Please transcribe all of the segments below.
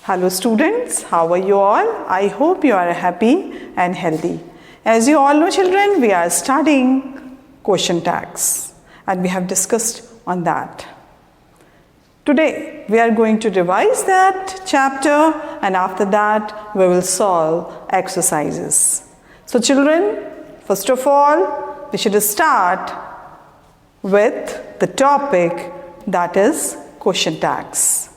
Hello students, how are you all? I hope you are happy and healthy. As you all know children, we are studying question tags and we have discussed on that. Today we are going to revise that chapter and after that we will solve exercises. So children, first of all we should start with the topic that is question tags.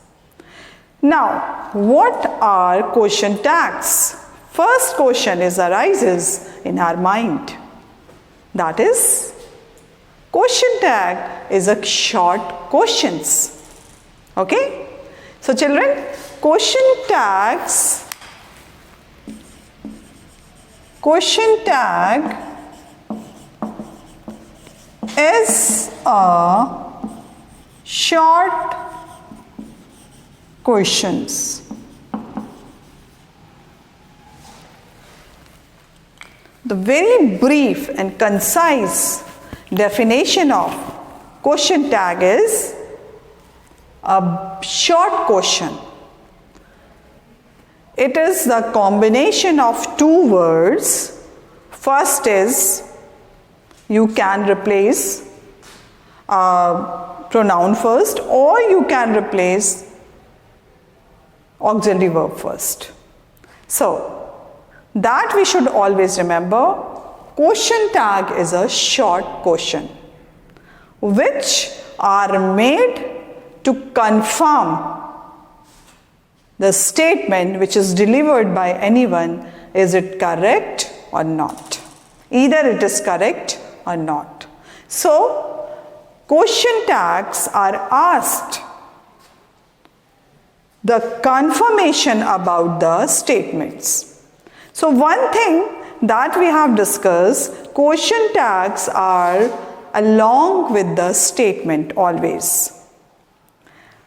Now, what are question tags? First question arises in our mind. That is, question tag is a short questions. Okay? So children, question tag is a short questions. The very brief and concise definition of question tag is a short question. It is the combination of two words. First is you can replace a pronoun first or you can replace auxiliary verb first. So, that we should always remember, question tag is a short question which are made to confirm the statement which is delivered by anyone, is it correct or not. Either it is correct or not. So, question tags are asked the confirmation about the statements. So one thing that we have discussed, question tags are along with the statement always.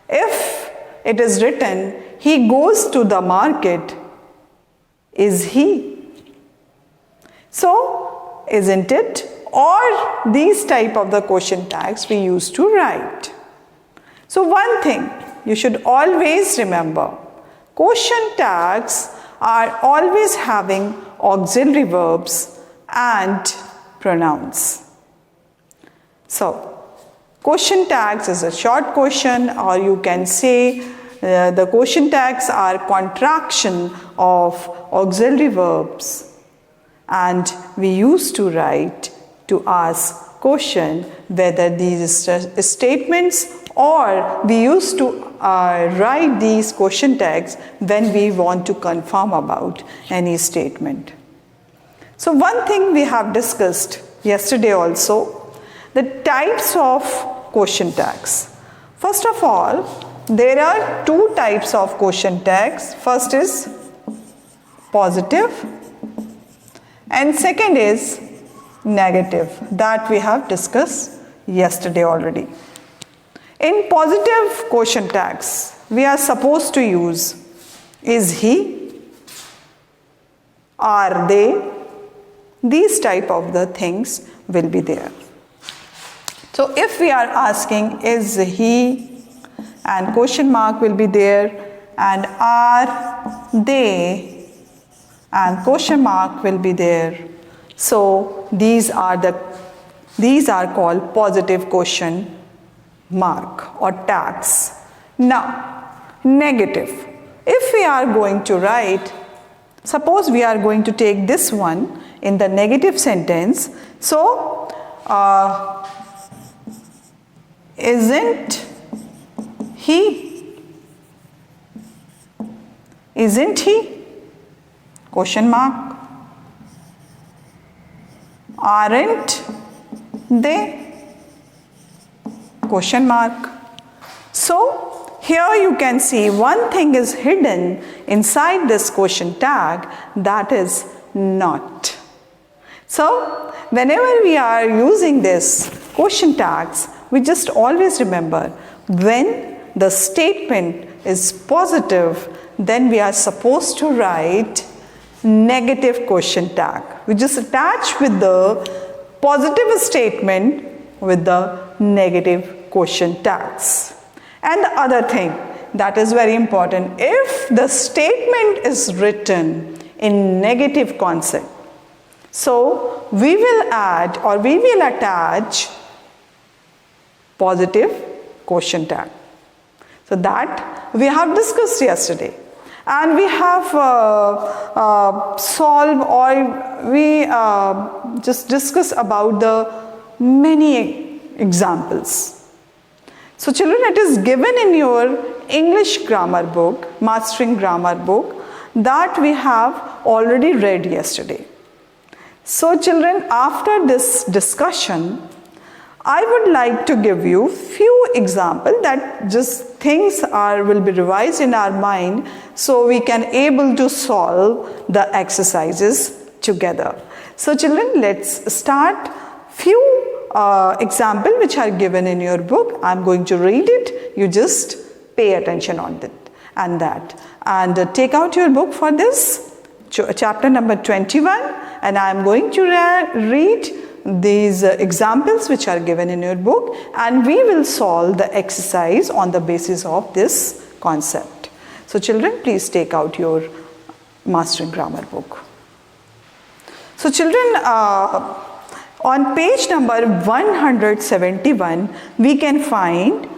If it is written, he goes to the market, is he? So, isn't it? Or these type of the question tags we used to write. So one thing you should always remember, question tags are always having auxiliary verbs and pronouns. So, question tags is a short question, or you can say the question tags are contraction of auxiliary verbs, and we used to write to ask question whether these statements, or we used to write these question tags when we want to confirm about any statement. So one thing we have discussed yesterday also, the types of question tags. First of all, there are two types of question tags. First is positive and second is negative, that we have discussed yesterday already. In positive question tags, we are supposed to use is he, are they, these type of the things will be there. So if we are asking is he, and question mark will be there, and are they, and question mark will be there. So these are called positive question mark or tags. Now, negative. If we are going to write, suppose we are going to take this one in the negative sentence. So, isn't he? Isn't he? Question mark. Aren't they? Question mark. So, here you can see one thing is hidden inside this question tag, that is not. So, whenever we are using this question tags, we just always remember when the statement is positive, then we are supposed to write negative question tag. We just attach with the positive statement with the negative question tags. And the other thing, that is very important. If the statement is written in negative concept, so we will add or we will attach positive question tag. So that we have discussed yesterday, and we have solved or we just discussed about the many examples. So children, it is given in your English grammar book, Mastering Grammar book, that we have already read yesterday. So children, after this discussion, I would like to give you few examples that just things will be revised in our mind, so we can able to solve the exercises together. So children, let's start few example which are given in your book. I'm going to read it. You just pay attention on it and that. And take out your book for this, chapter number 21, and I'm going to read these examples which are given in your book, and we will solve the exercise on the basis of this concept. So children, please take out your Mastering Grammar book. So children, on page number 171, we can find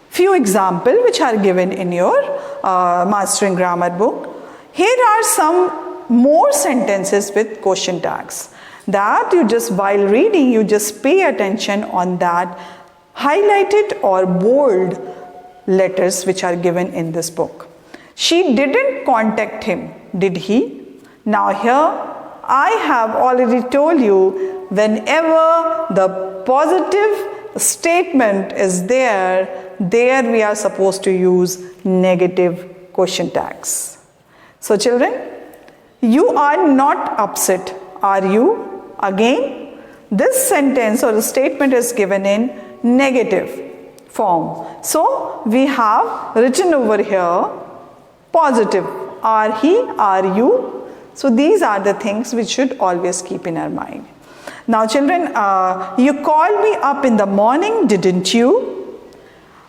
few examples which are given in your Mastering Grammar book. Here are some more sentences with question tags that you just, while reading, you just pay attention on that highlighted or bold letters which are given in this book. She didn't contact him, did he? Now here I have already told you, whenever the positive statement is there we are supposed to use negative question tags. So children, you are not upset, are you? Again, this sentence or the statement is given in negative form. So we have written over here positive, are he, are you? So these are the things which should always keep in our mind. Now children, you called me up in the morning, didn't you?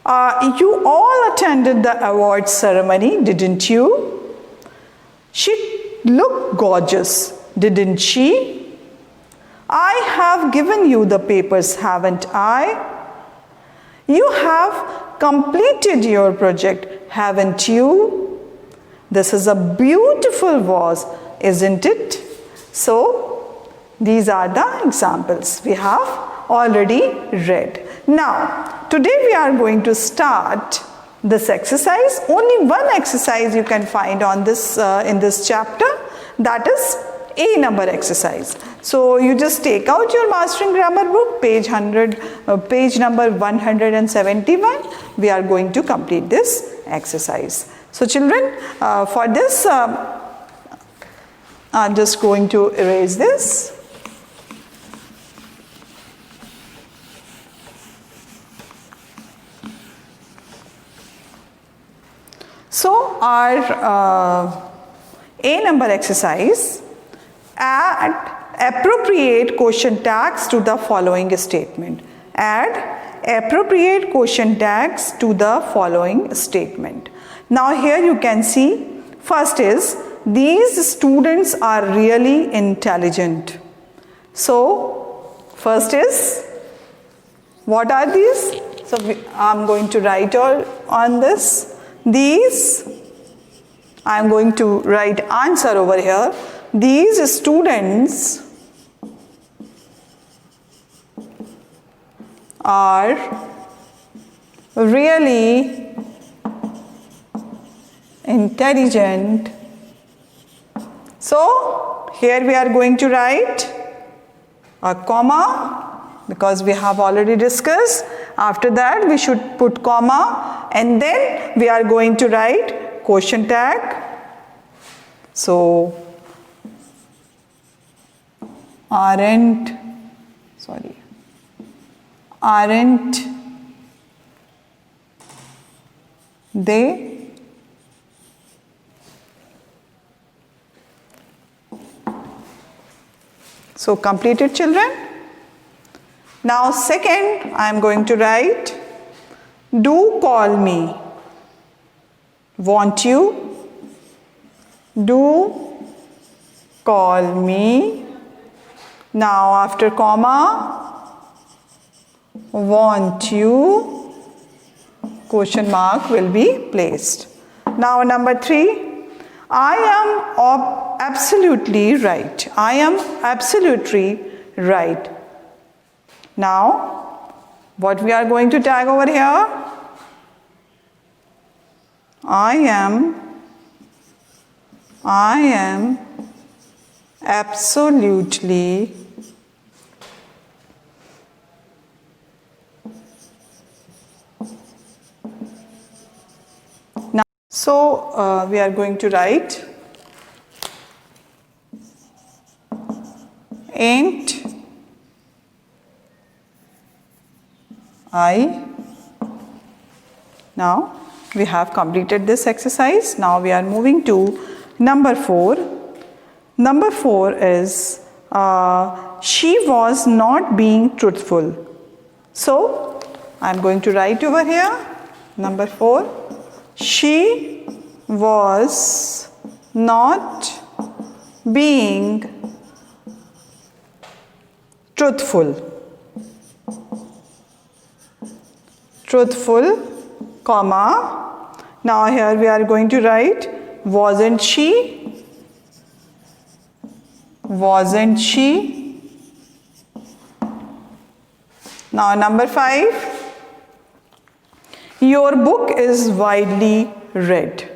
You all attended the awards ceremony, didn't you? She looked gorgeous, didn't she? I have given you the papers, haven't I? You have completed your project, haven't you? This is a beautiful vase, isn't it? So these are the examples we have already read. Now, today we are going to start this exercise. Only one exercise you can find on this in this chapter, that is A number exercise. So you just take out your Mastering Grammar book, page number 171. We are going to complete this exercise. So children, for this, I'm just going to erase this. So our A number exercise, add appropriate question tags to the following statement. Add appropriate question tags to the following statement. Now here you can see, first is, these students are really intelligent. So first is, what are these? So I'm going to write all on this. These, I am going to write answer over here. These students are really intelligent. So here we are going to write a comma, because we have already discussed. After that we should put comma, and then we are going to write question tag. So aren't they? So completed, children. Now second, I am going to write, do call me. Want you? Do call me. Now after comma, want you, question mark will be placed. Now number 3, I am absolutely right. I am absolutely right. Now, what we are going to tag over here? I am absolutely now. So we are going to write ain't I. Now we have completed this exercise. Now we are moving to number 4. Number 4 is she was not being truthful. So I am going to write over here number 4. She was not being truthful. Truthful, comma. Now here we are going to write wasn't she? Wasn't she? Now number 5. Your book is widely read.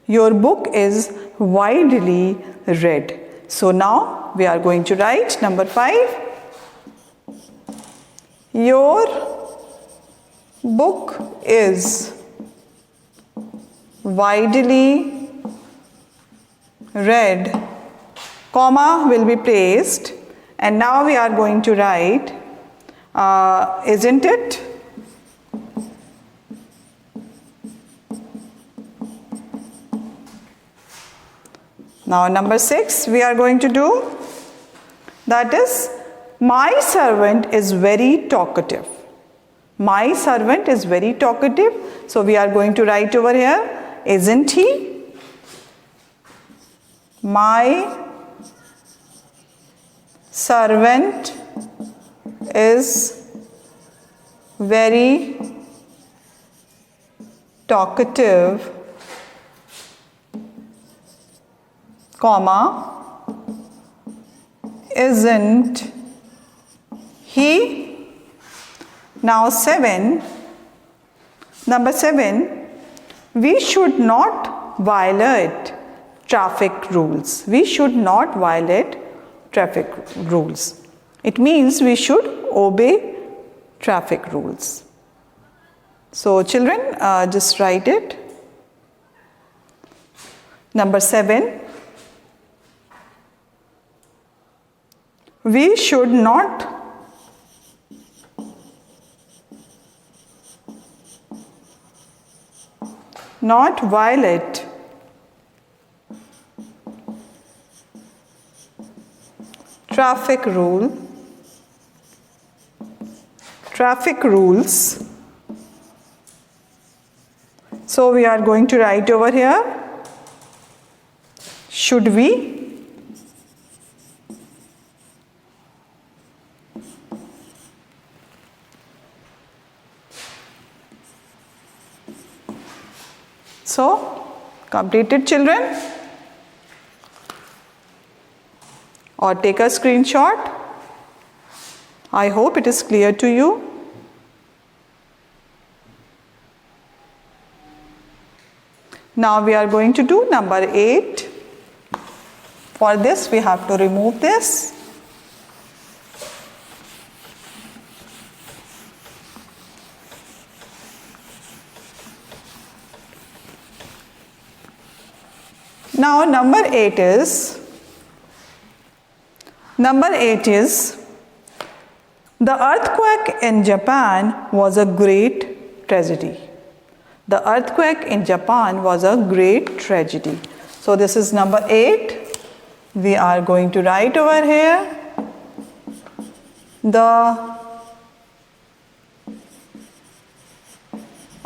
Your book is widely read. So now we are going to write number 5. Your book is widely read, comma will be placed, and now we are going to write isn't it? Now number 6 we are going to do, that is my servant is very talkative. My servant is very talkative. So we are going to write over here, isn't he? My servant is very talkative, comma, isn't he? Now number 7, we should not violate traffic rules. We should not violate traffic rules. It means we should obey traffic rules. So children, just write it. Number 7, we should not violate traffic rules. So we are going to write over here, should we? So, completed children? Or take a screenshot. I hope it is clear to you. Now we are going to do number 8. For this we have to remove this. Now number 8 is the earthquake in Japan was a great tragedy. The earthquake in Japan was a great tragedy. So this is number 8. We are going to write over here the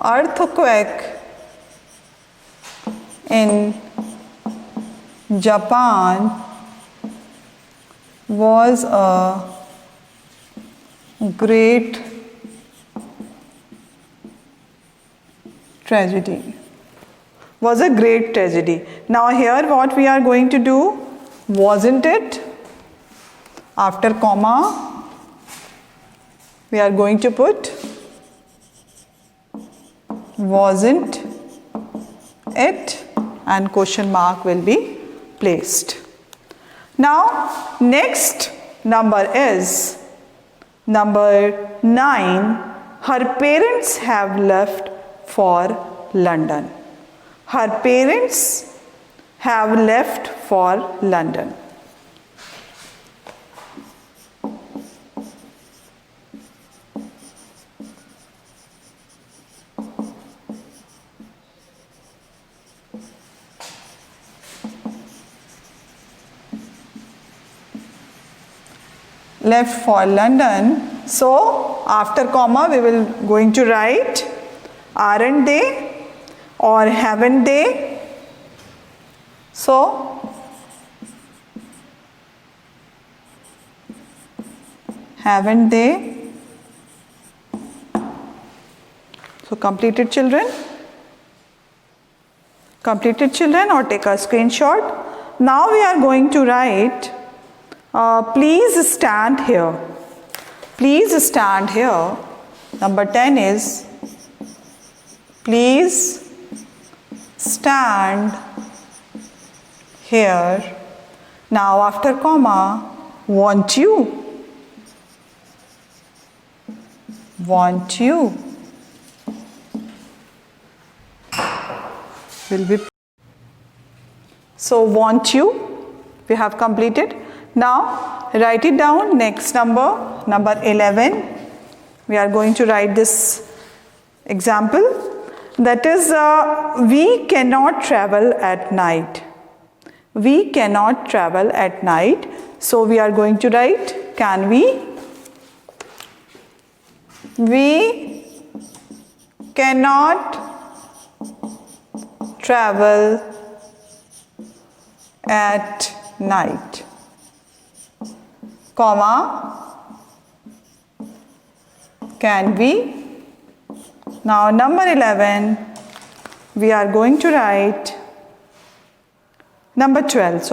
earthquake in Japan was a great tragedy. Was a great tragedy. Now here what we are going to do, wasn't it? After comma, we are going to put wasn't it, and question mark will be placed. Now next number is number 9. Her parents have left for London. Her parents have left for London. Left for London. So after comma we will going to write aren't they or haven't they. So haven't they. So completed children or take a screenshot. Now we are going to write please stand here. Please stand here. Number 10 is please stand here. Now after comma, won't you? Won't you? Will be. So won't you? We have completed. Now write it down. Next number 11. We are going to write this example. That is we cannot travel at night. We cannot travel at night. So we are going to write can we? We cannot travel at night. Comma, can we? Now number 11, we are going to write number 12,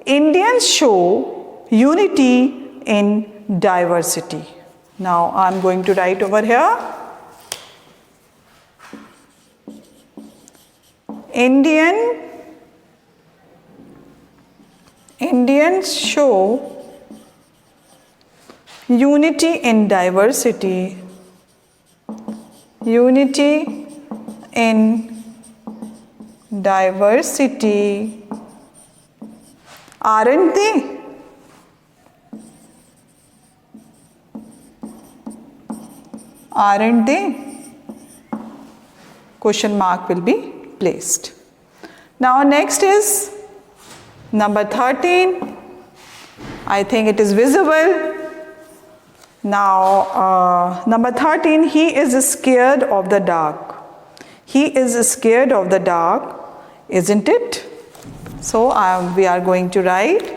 Indians show unity in diversity. Now I am going to write over here, Indians show unity in diversity. Unity in diversity. Aren't they? Aren't they? Question mark will be placed. Now next is number 13. I think it is visible. Now number 13, he is scared of the dark. He is scared of the dark, isn't it? So we are going to write,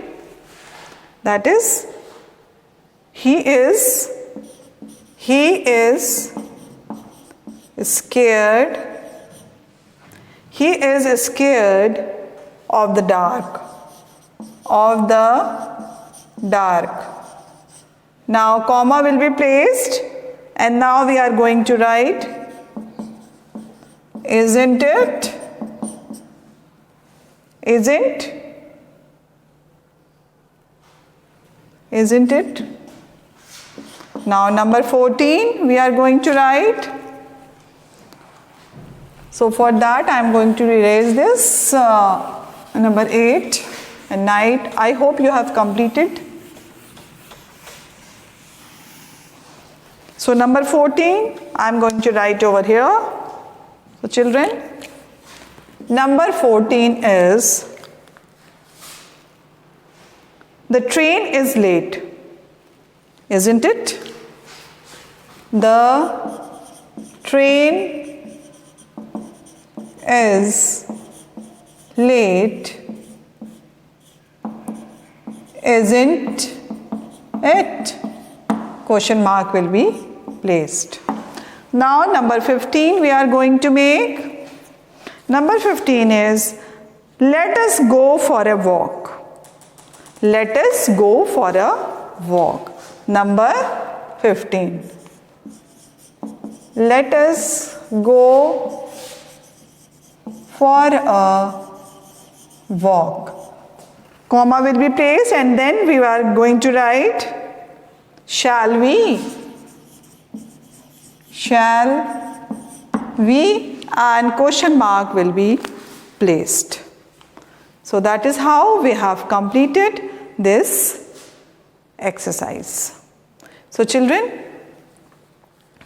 that is, he is scared of the dark. Now comma will be placed, and now we are going to write, isn't it? Isn't it? Now number 14 we are going to write. So for that I am going to erase this. Number 8 and 9. I hope you have completed. So number 14 I am going to write over here. So children, number 14 is the train is late, isn't it? The train is late, isn't it? Question mark will be placed. Now number 15 we are going to make. Number 15 is, let us go for a walk. Let us go for a walk. Number 15. Let us go for a walk. Comma will be placed and then we are going to write, shall we? Shall we? And question mark will be placed. So that is how we have completed this exercise. So children,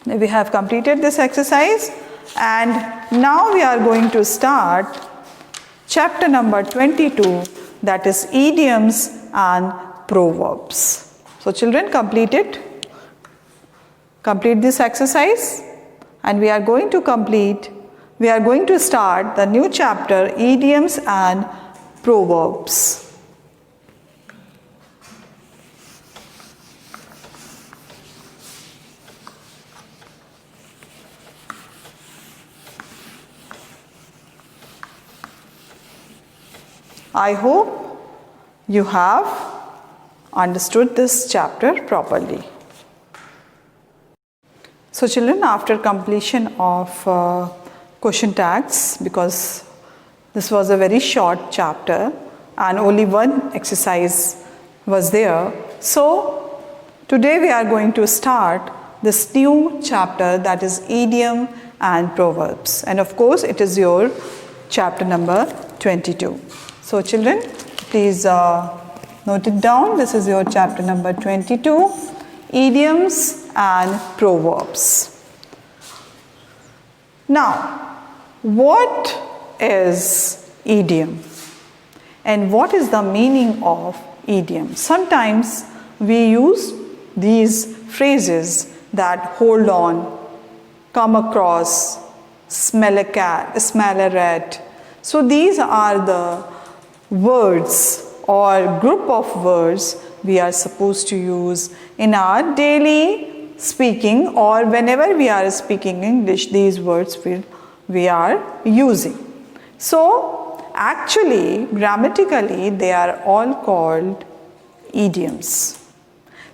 we have completed this exercise and now we are going to start chapter number 22, that is idioms and proverbs. So children, complete this exercise and we are going to start the new chapter, idioms and proverbs. I hope you have understood this chapter properly. So children, after completion of question tags, because this was a very short chapter and only one exercise was there, so today we are going to start this new chapter, that is idiom and proverbs, and of course it is your chapter number 22. So children, please note it down. This is your chapter number 22, idioms and proverbs. Now, what is idiom and what is the meaning of idiom? Sometimes we use these phrases that hold on, come across, smell a cat, smell a rat. So these are the words or group of words we are supposed to use in our daily speaking, or whenever we are speaking English, these words we are using. So actually, grammatically, they are all called idioms.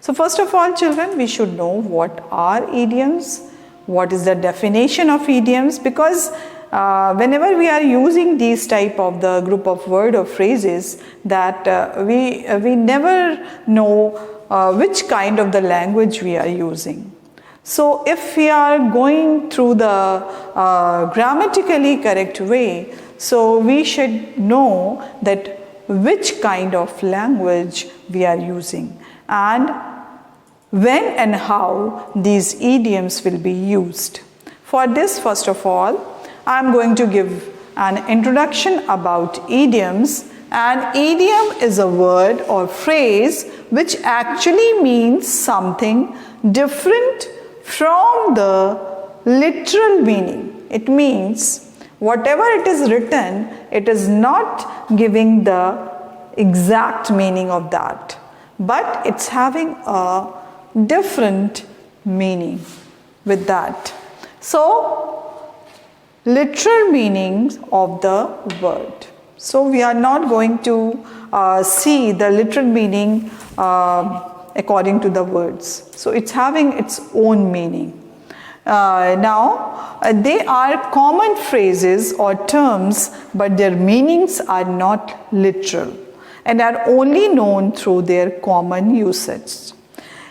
So first of all, children, we should know what are idioms, what is the definition of idioms, because whenever we are using these type of the group of word or phrases, that we never know which kind of the language we are using. So if we are going through the grammatically correct way, so we should know that which kind of language we are using and when and how these idioms will be used. For this, first of all, I am going to give an introduction about idioms. An idiom is a word or phrase which actually means something different from the literal meaning. It means whatever it is written, it is not giving the exact meaning of that, but it's having a different meaning with that. So, literal meanings of the word. So we are not going to see the literal meaning according to the words. So it's having its own meaning. Now, they are common phrases or terms, but their meanings are not literal and are only known through their common usage.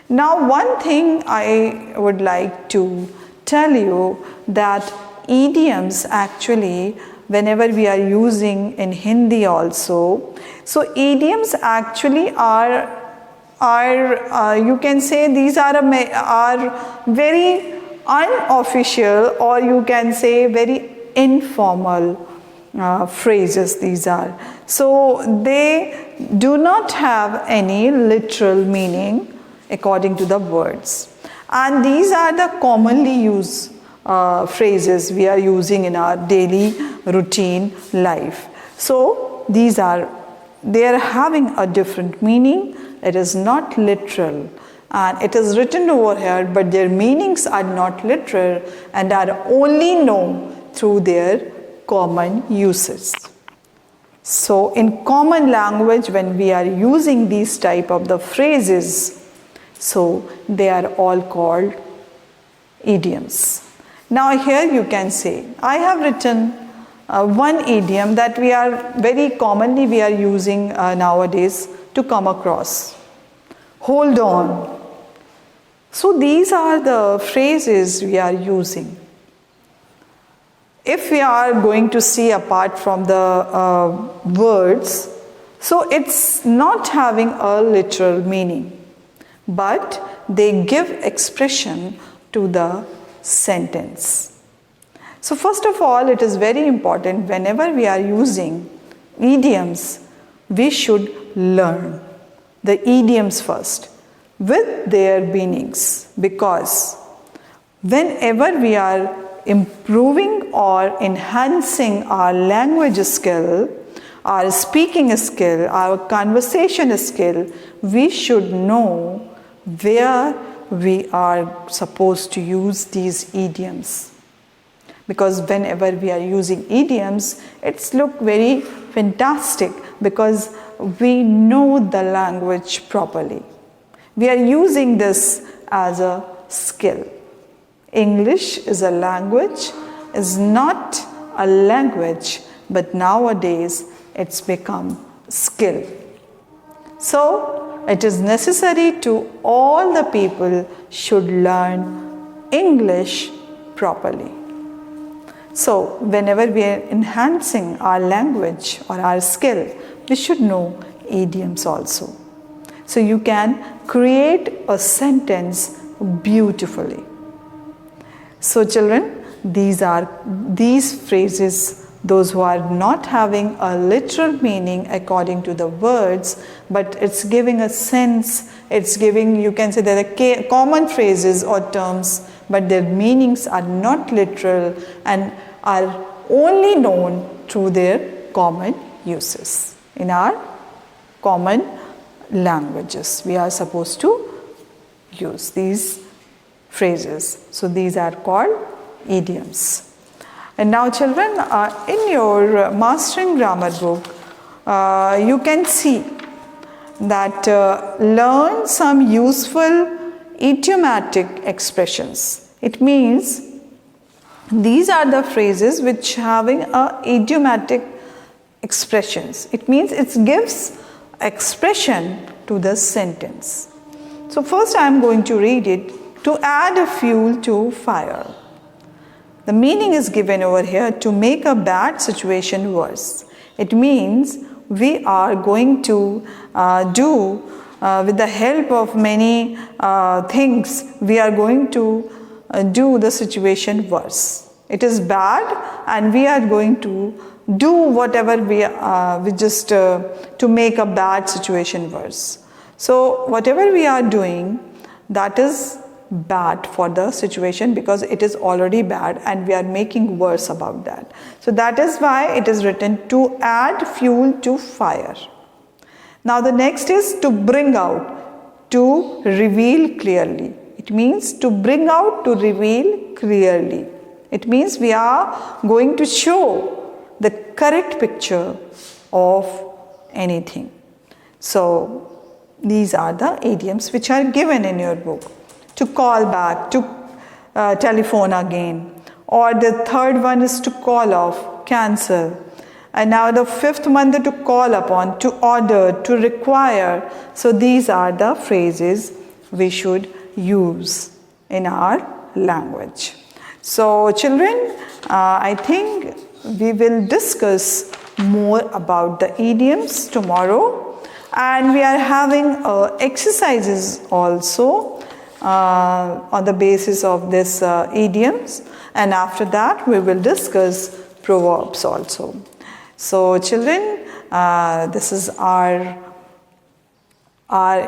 Now, one thing I would like to tell you, that idioms actually, whenever we are using in Hindi also, so idioms actually are you can say these are very unofficial, or you can say very informal phrases these are. So they do not have any literal meaning according to the words. And these are the commonly used phrases we are using in our daily routine life. So they are having a different meaning. It is not literal, and it is written over here, but their meanings are not literal and are only known through their common uses. So in common language, when we are using these type of the phrases, so they are all called idioms. Now here you can say, I have written one idiom that we are very commonly we are using nowadays to come across. Hold on. So these are the phrases we are using. If we are going to see apart from the words, so it's not having a literal meaning, but they give expression to the sentence. So first of all, it is very important whenever we are using idioms, we should learn the idioms first with their meanings, because whenever we are improving or enhancing our language skill, our speaking skill, our conversation skill, we should know where we are supposed to use these idioms. Because whenever we are using idioms, it's look very fantastic because we know the language properly. We are using this as a skill. English is a language, is not a language, but nowadays it's become skill. So it is necessary to all the people should learn English properly. So whenever we are enhancing our language or our skill, we should know idioms also. So you can create a sentence beautifully. So children, these phrases, those who are not having a literal meaning according to the words, but it's giving a sense, it's giving, you can say there are common phrases or terms, but their meanings are not literal and are only known through their common uses. In our common languages, we are supposed to use these phrases. So these are called idioms. And now children, in your Mastering Grammar book, you can see that learn some useful idiomatic expressions. It means these are the phrases which having idiomatic expressions. It means it gives expression to the sentence. So first I am going to read it. To add a fuel to fire. The meaning is given over here, to make a bad situation worse. It means we are going to do with the help of many things, we are going to do the situation worse. It is bad and we are going to do whatever we just to make a bad situation worse. So whatever we are doing, that is bad for the situation because it is already bad and we are making worse about that. So that is why it is written to add fuel to fire. Now the next is to bring out, to reveal clearly. It means to bring out, to reveal clearly. It means we are going to show the correct picture of anything. So these are the idioms which are given in your book. To call back, to telephone again. Or the third one is to call off, cancel. And now the fifth one is to call upon, to order, to require. So these are the phrases we should use in our language. So children, I think we will discuss more about the idioms tomorrow. And we are having exercises also on the basis of this idioms, and after that we will discuss proverbs also. So children, this is our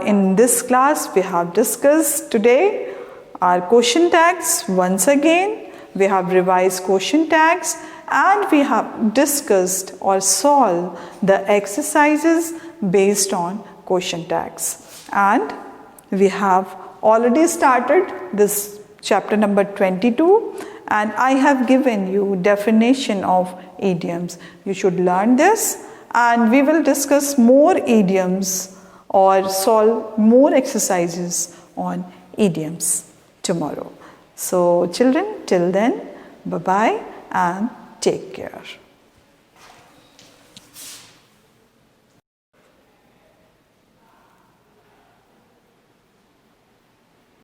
in this class we have discussed today our question tags. Once again we have revised question tags and we have discussed or solved the exercises based on question tags. And we have already started this chapter number 22, and I have given you definition of idioms. You should learn this, and we will discuss more idioms or solve more exercises on idioms tomorrow. So children, till then, bye-bye and take care.